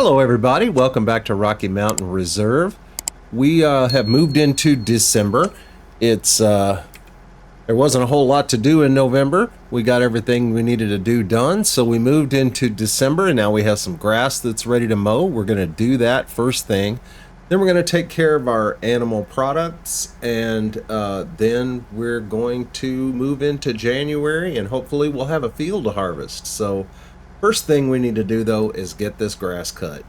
Hello everybody, welcome back to Rocky Mountain Reserve. We have moved into December. There wasn't a whole lot to do in November. We got everything we needed to do done, so we moved into December and now we have some grass that's ready to mow. We're going to do that first thing. Then we're going to take care of our animal products, and then we're going to move into January and hopefully we'll have a field to harvest. So first thing we need to do though is get this grass cut.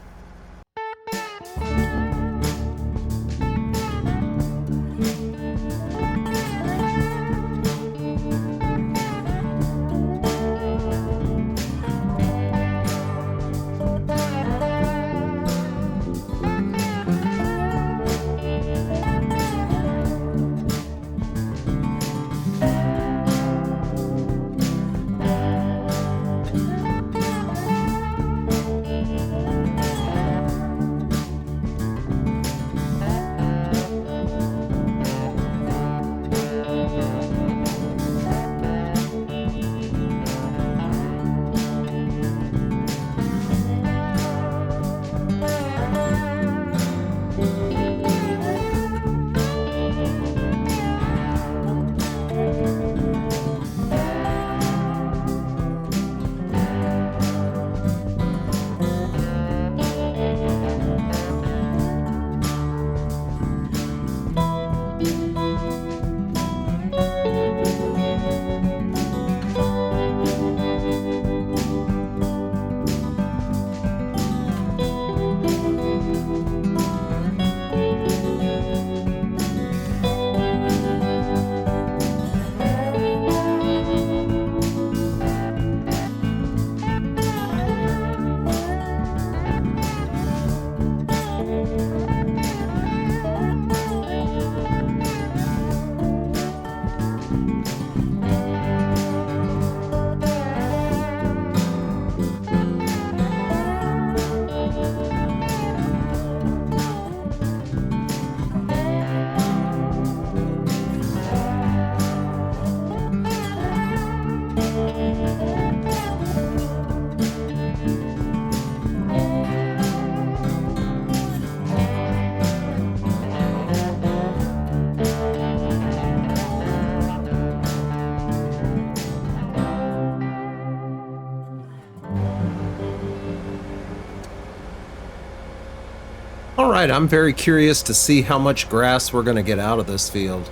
All right, I'm very curious to see how much grass we're going to get out of this field.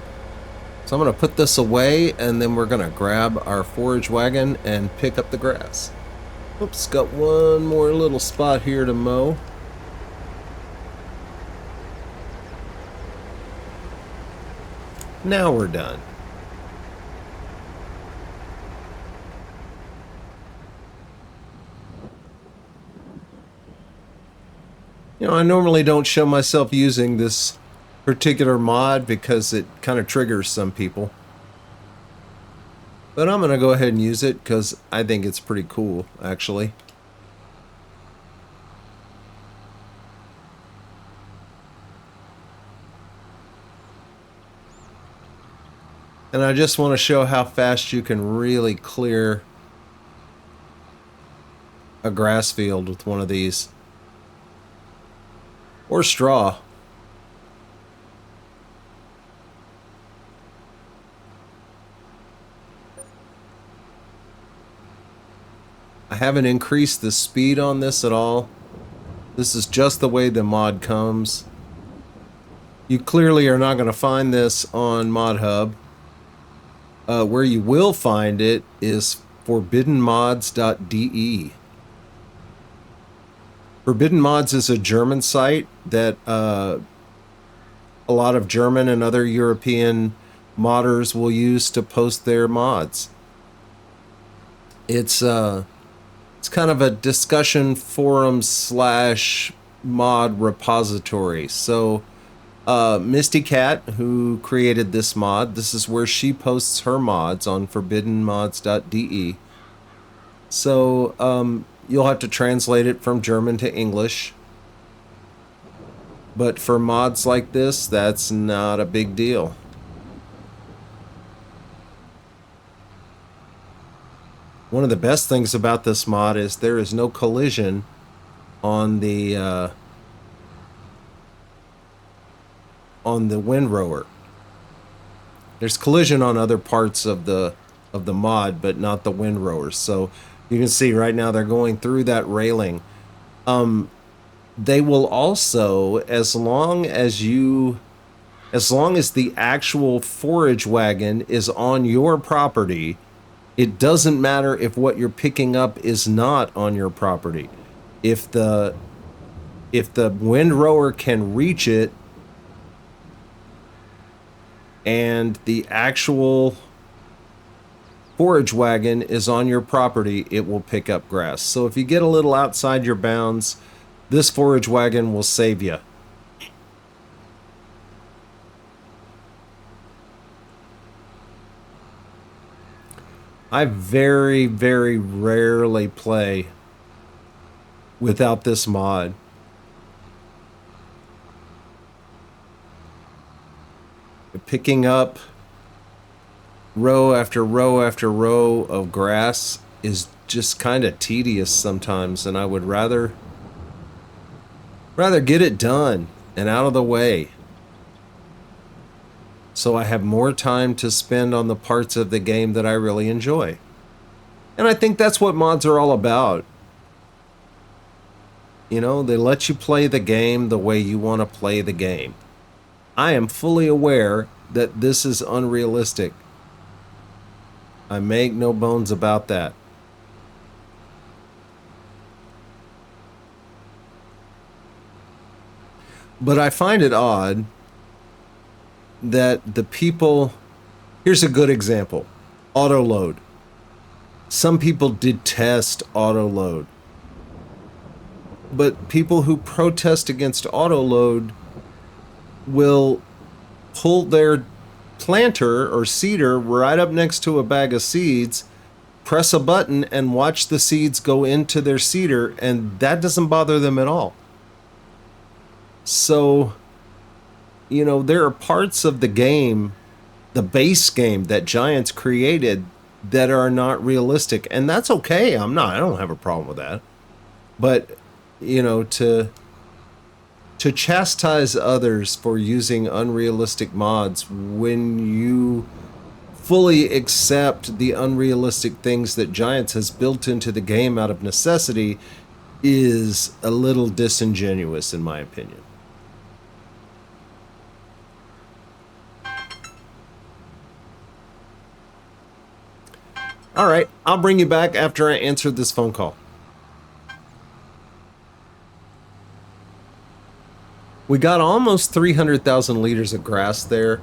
So I'm going to put this away and then we're going to grab our forage wagon and pick up the grass. Oops, got one more little spot here to mow. Now we're done. You know, I normally don't show myself using this particular mod because it kind of triggers some people. But I'm going to go ahead and use it because I think it's pretty cool, actually. And I just want to show how fast you can really clear a grass field with one of these. Or straw. I haven't increased the speed on this at all. This is just the way the mod comes. You clearly are not going to find this on Mod Hub. Where you will find it is forbiddenmods.de. Forbidden Mods is a German site that a lot of German and other European modders will use to post their mods. It's kind of a discussion forum slash mod repository. So Misty Cat, who created this mod, this is where she posts her mods on forbiddenmods.de. So you'll have to translate it from German to English. But for mods like this, that's not a big deal. One of the best things about this mod is there is no collision on the windrower. There's collision on other parts of the mod, but not the windrowers. So you can see right now they're going through that railing. They will also, as long as the actual forage wagon is on your property, it doesn't matter if what you're picking up is not on your property. If the windrower can reach it and the actual forage wagon is on your property, it will pick up grass. So if you get a little outside your bounds, this forage wagon will save you. I very, very rarely play without this mod. Picking up row after row after row of grass is just kind of tedious sometimes, and I would rather get it done and out of the way so I have more time to spend on the parts of the game that I really enjoy. And I think that's what mods are all about. You know, they let you play the game the way you want to play the game. I am fully aware that this is unrealistic. I make no bones about that. But I find it odd that the people... Here's a good example. Auto load. Some people detest auto load. But people who protest against auto load will pull their planter or seeder right up next to a bag of seeds, press a button, and watch the seeds go into their seeder, and that doesn't bother them at all. So, you know, there are parts of the game, the base game that Giants created, that are not realistic, and that's okay. I don't have a problem with that. But, you know, to chastise others for using unrealistic mods when you fully accept the unrealistic things that Giants has built into the game out of necessity is a little disingenuous, in my opinion. All right, I'll bring you back after I answer this phone call. We got almost 300,000 liters of grass there.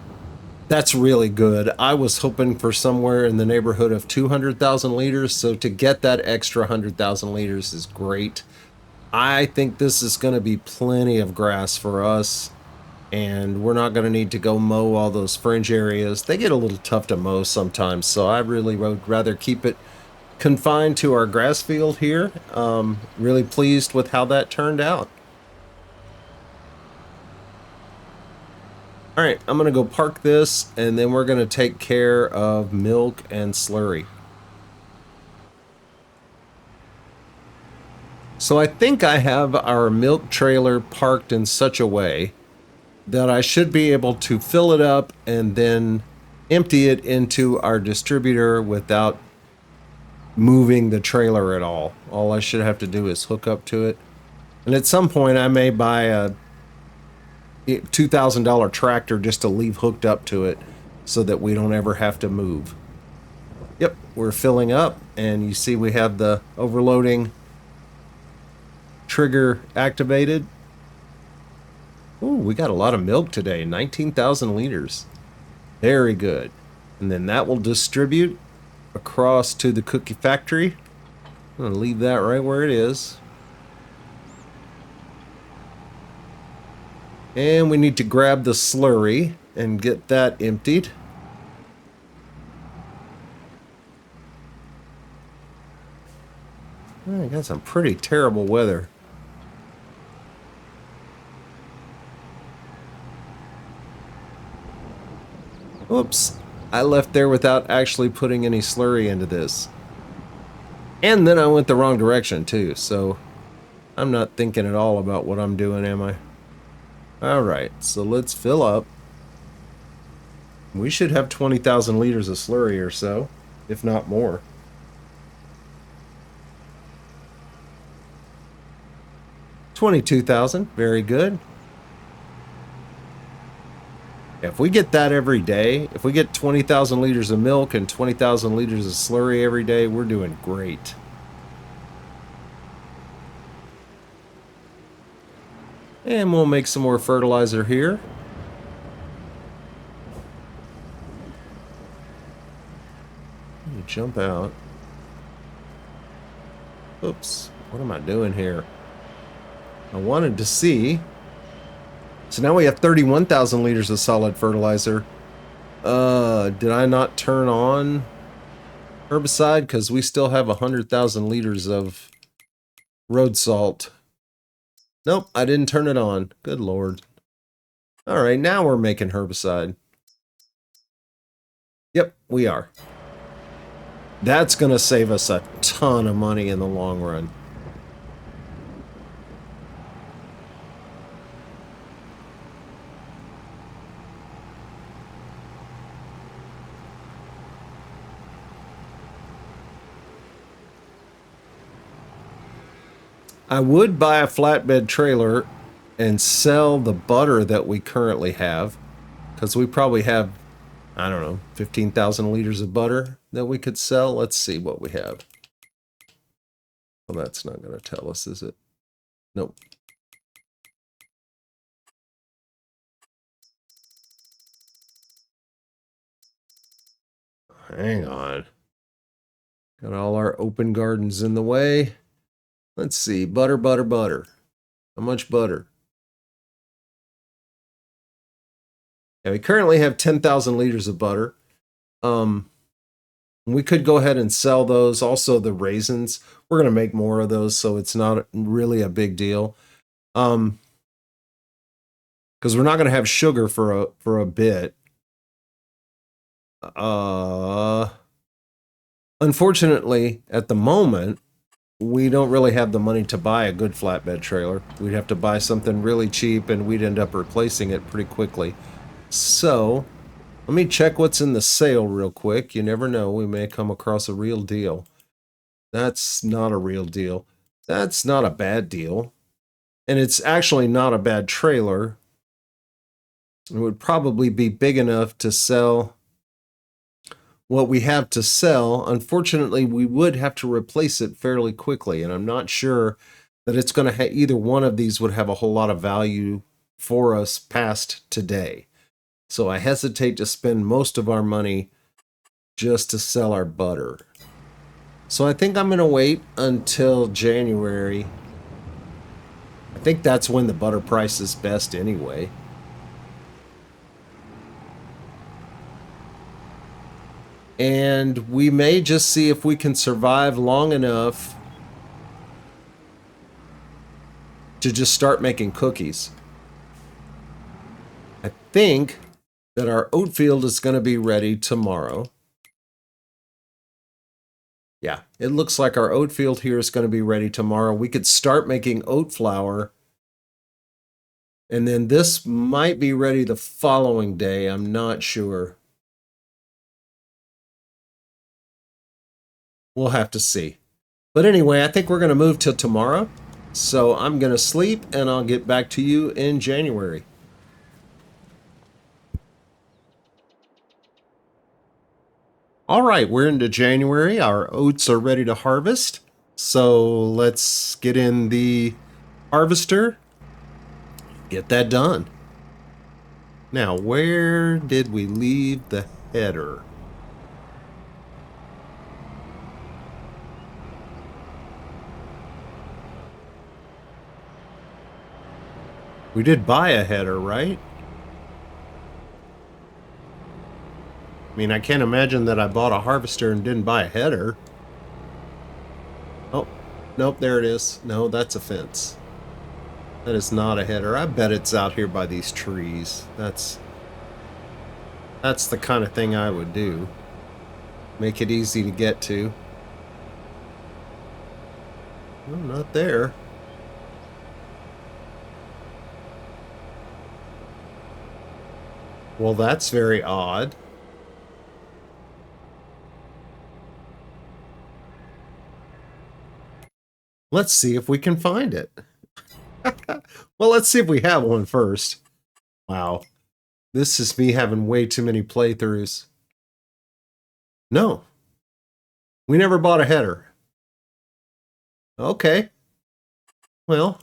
That's really good. I was hoping for somewhere in the neighborhood of 200,000 liters, so to get that extra 100,000 liters is great. I think this is going to be plenty of grass for us, and we're not going to need to go mow all those fringe areas. They get a little tough to mow sometimes, so I really would rather keep it confined to our grass field here. Really pleased with how that turned out. All right, I'm going to go park this, and then we're going to take care of milk and slurry. So I think I have our milk trailer parked in such a way that I should be able to fill it up and then empty it into our distributor without moving the trailer at all. All I should have to do is hook up to it. And at some point I may buy a $2,000 tractor just to leave hooked up to it so that we don't ever have to move. Yep, we're filling up, and you see we have the overloading trigger activated. Ooh, we got a lot of milk today, 19,000 liters. Very good. And then that will distribute across to the cookie factory. I'm going to leave that right where it is. And we need to grab the slurry and get that emptied. I got some pretty terrible weather. Oops, I left there without actually putting any slurry into this. And then I went the wrong direction too, so I'm not thinking at all about what I'm doing, am I? Alright, so let's fill up. We should have 20,000 liters of slurry or so, if not more. $22,000, very good. If we get that every day, if we get 20,000 liters of milk and 20,000 liters of slurry every day, we're doing great. And we'll make some more fertilizer here. Let me jump out. Oops, what am I doing here? I wanted to see. So now we have 31,000 liters of solid fertilizer. Did I not turn on herbicide? Because we still have 100,000 liters of road salt. Nope, I didn't turn it on. Good Lord. All right, now we're making herbicide. Yep, we are. That's going to save us a ton of money in the long run. I would buy a flatbed trailer and sell the butter that we currently have, because we probably have, I don't know, 15,000 liters of butter that we could sell. Let's see what we have. Well, that's not going to tell us, is it? Nope. Hang on. Got all our open gardens in the way. Let's see. Butter, butter, butter. How much butter? Yeah, we currently have 10,000 liters of butter. We could go ahead and sell those. Also, the raisins. We're going to make more of those, so it's not really a big deal. Because we're not going to have sugar for a bit. Unfortunately, at the moment, we don't really have the money to buy a good flatbed trailer. We'd have to buy something really cheap, and we'd end up replacing it pretty quickly. So, let me check what's in the sale real quick. You never know, we may come across a real deal. That's not a real deal. That's not a bad deal. And it's actually not a bad trailer. It would probably be big enough to sell what we have to sell. Unfortunately, we would have to replace it fairly quickly, and I'm not sure that it's going to either one of these would have a whole lot of value for us past today. So I hesitate to spend most of our money just to sell our butter. So I think I'm going to wait until January. I think that's when the butter price is best anyway. And we may just see if we can survive long enough to just start making cookies. I think that our oat field is going to be ready tomorrow. Yeah, it looks like our oat field here is going to be ready tomorrow. We could start making oat flour. And then this might be ready the following day. I'm not sure. We'll have to see. But anyway, I think we're going to move till tomorrow. So I'm going to sleep, and I'll get back to you in January. All right, we're into January. Our oats are ready to harvest. So let's get in the harvester. Get that done. Now, where did we leave the header? We did buy a header, right? I mean, I can't imagine that I bought a harvester and didn't buy a header. Oh, nope, there it is. No, that's a fence. That is not a header. I bet it's out here by these trees. That's the kind of thing I would do. Make it easy to get to. Oh, not there. Well, that's very odd. Let's see if we can find it. Well, let's see if we have one first. Wow. This is me having way too many playthroughs. No. We never bought a header. Okay. Well.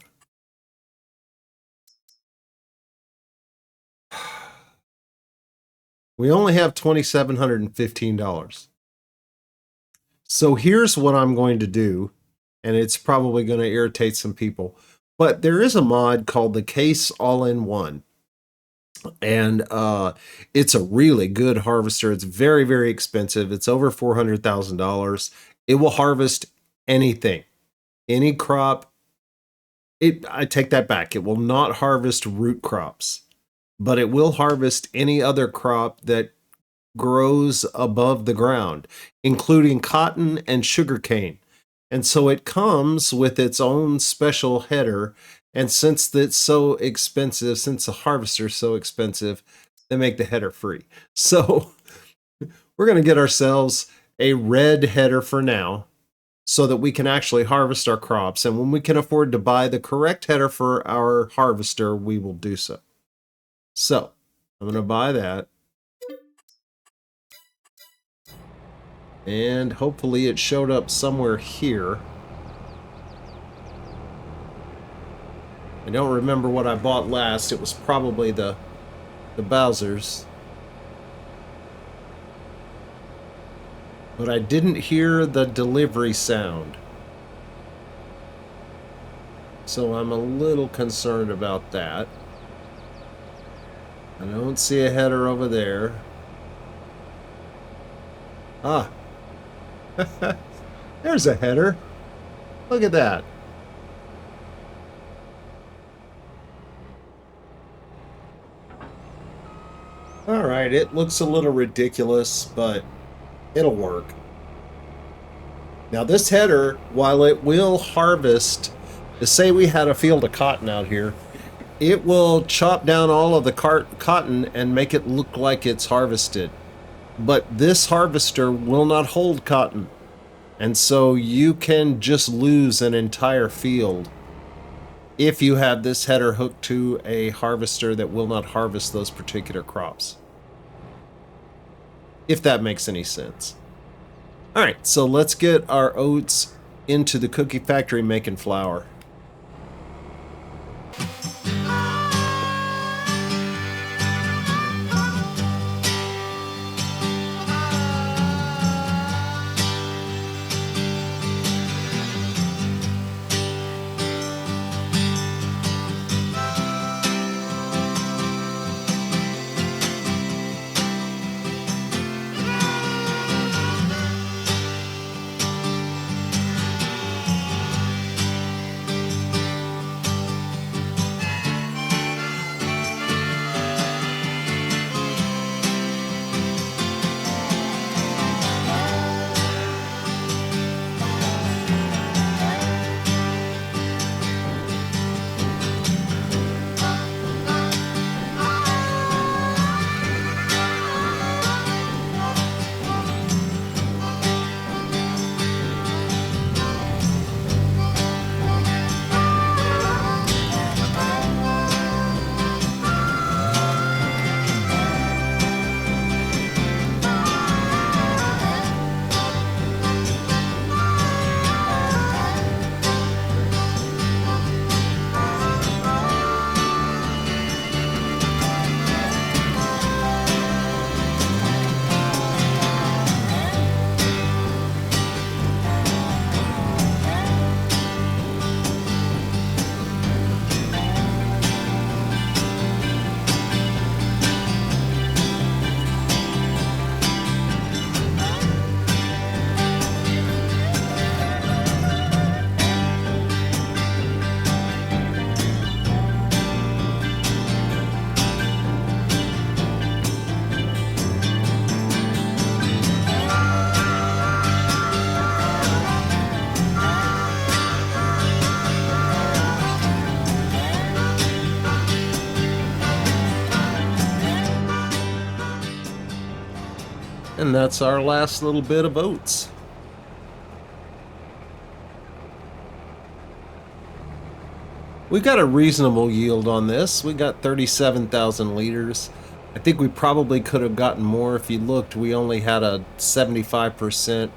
We only have $2,715. So here's what I'm going to do, and it's probably going to irritate some people. But there is a mod called the Case All-in-One. And it's a really good harvester. It's very, very expensive. It's over $400,000. It will harvest anything, any crop. I take that back. It will not harvest root crops, but it will harvest any other crop that grows above the ground, including cotton and sugarcane. And so it comes with its own special header. And since it's so expensive, since the harvester's so expensive, they make the header free. So we're going to get ourselves a red header for now so that we can actually harvest our crops. And when we can afford to buy the correct header for our harvester, we will do so. So I'm going to buy that. And hopefully it showed up somewhere here. I don't remember what I bought last. It was probably the Bowser's. But I didn't hear the delivery sound. So I'm a little concerned about that. I don't see a header over there. Ah. There's a header. Look at that. Alright, it looks a little ridiculous, but it'll work. Now this header, while it will harvest, to say we had a field of cotton out here, it will chop down all of the cotton and make it look like it's harvested. But this harvester will not hold cotton. And so you can just lose an entire field if you have this header hooked to a harvester that will not harvest those particular crops. If that makes any sense. Alright, so let's get our oats into the cookie factory making flour. And that's our last little bit of oats. We got a reasonable yield on this. We got 37,000 liters. I think we probably could have gotten more. If you looked, we only had a 75%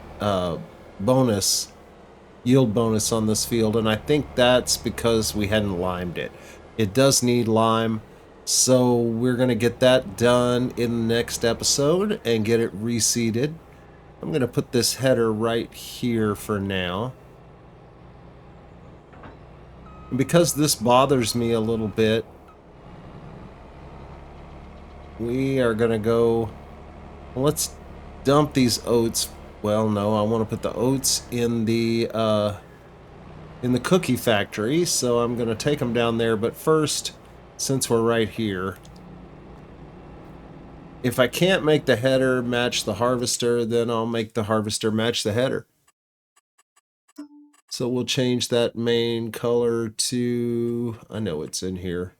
bonus, yield bonus on this field, and I think that's because we hadn't limed it. It does need lime, so we're going to get that done in the next episode and get it reseeded. I'm going to put this header right here for now. And because this bothers me a little bit, we are going to go, well, let's dump these oats. Well, no, I want to put the oats in the cookie factory, so I'm going to take them down there. But first, since we're right here, if I can't make the header match the harvester, then I'll make the harvester match the header. So we'll change that main color to, I know it's in here,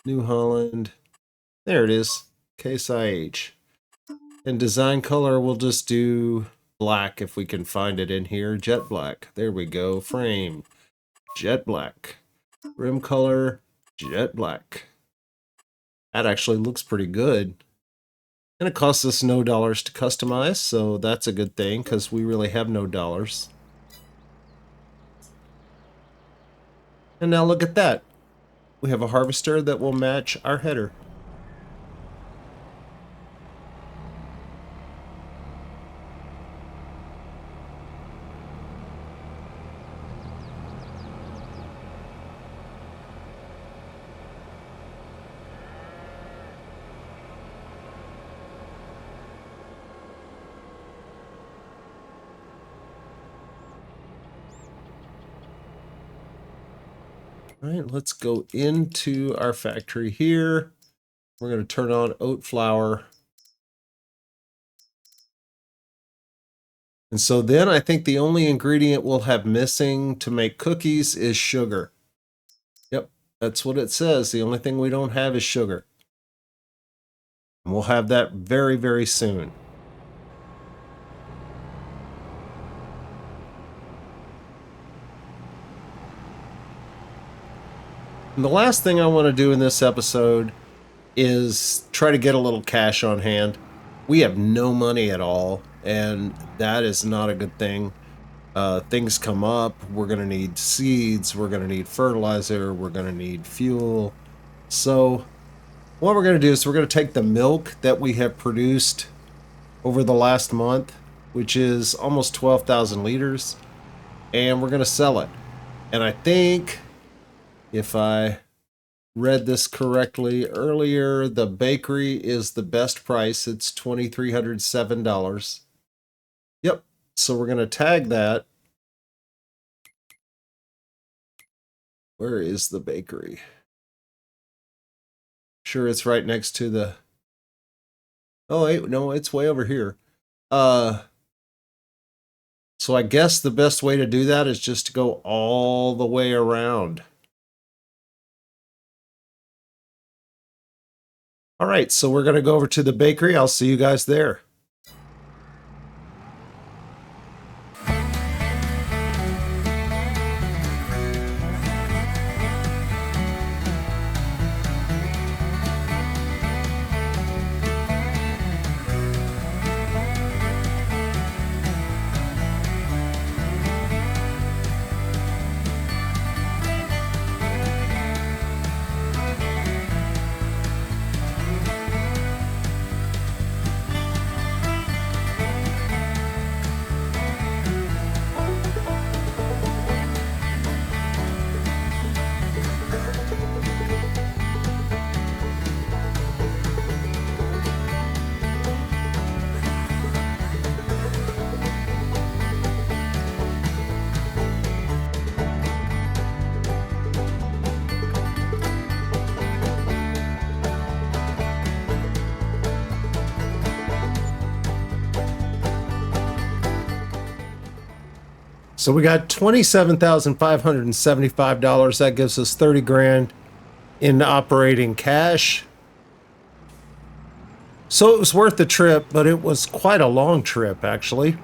New Holland. There it is, Case IH. And design color, we'll just do black if we can find it in here. Jet black. There we go. Frame. Jet black. Rim color. Jet black. That actually looks pretty good. And it costs us no dollars to customize, so that's a good thing because we really have no dollars. And now look at that. We have a harvester that will match our header. All right, let's go into our factory here. We're going to turn on oat flour. And so then I think the only ingredient we'll have missing to make cookies is sugar. Yep, that's what it says. The only thing we don't have is sugar. And we'll have that very, very soon. And the last thing I want to do in this episode is try to get a little cash on hand. We have no money at all, and that is not a good thing. Things come up, we're going to need seeds, we're going to need fertilizer, we're going to need fuel. So what we're going to do is we're going to take the milk that we have produced over the last month, which is almost 12,000 liters, and we're going to sell it. And I think, if I read this correctly earlier, the bakery is the best price. It's $2,307. Yep. So we're going to tag that. Where is the bakery? Sure, it's right next to the... Oh, wait, no, it's way over here. So I guess the best way to do that is just to go all the way around. All right, so we're going to go over to the bakery. I'll see you guys there. So we got $27,575. That gives us 30 grand in operating cash. So it was worth the trip, but it was quite a long trip, actually.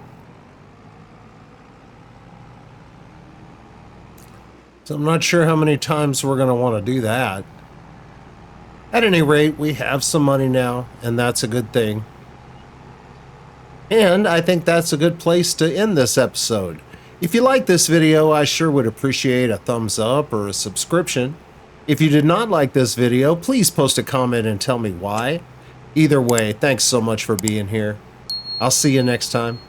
So I'm not sure how many times we're going to want to do that. At any rate, we have some money now, and that's a good thing. And I think that's a good place to end this episode. If you like this video, I sure would appreciate a thumbs up or a subscription. If you did not like this video, please post a comment and tell me why. Either way, thanks so much for being here. I'll see you next time.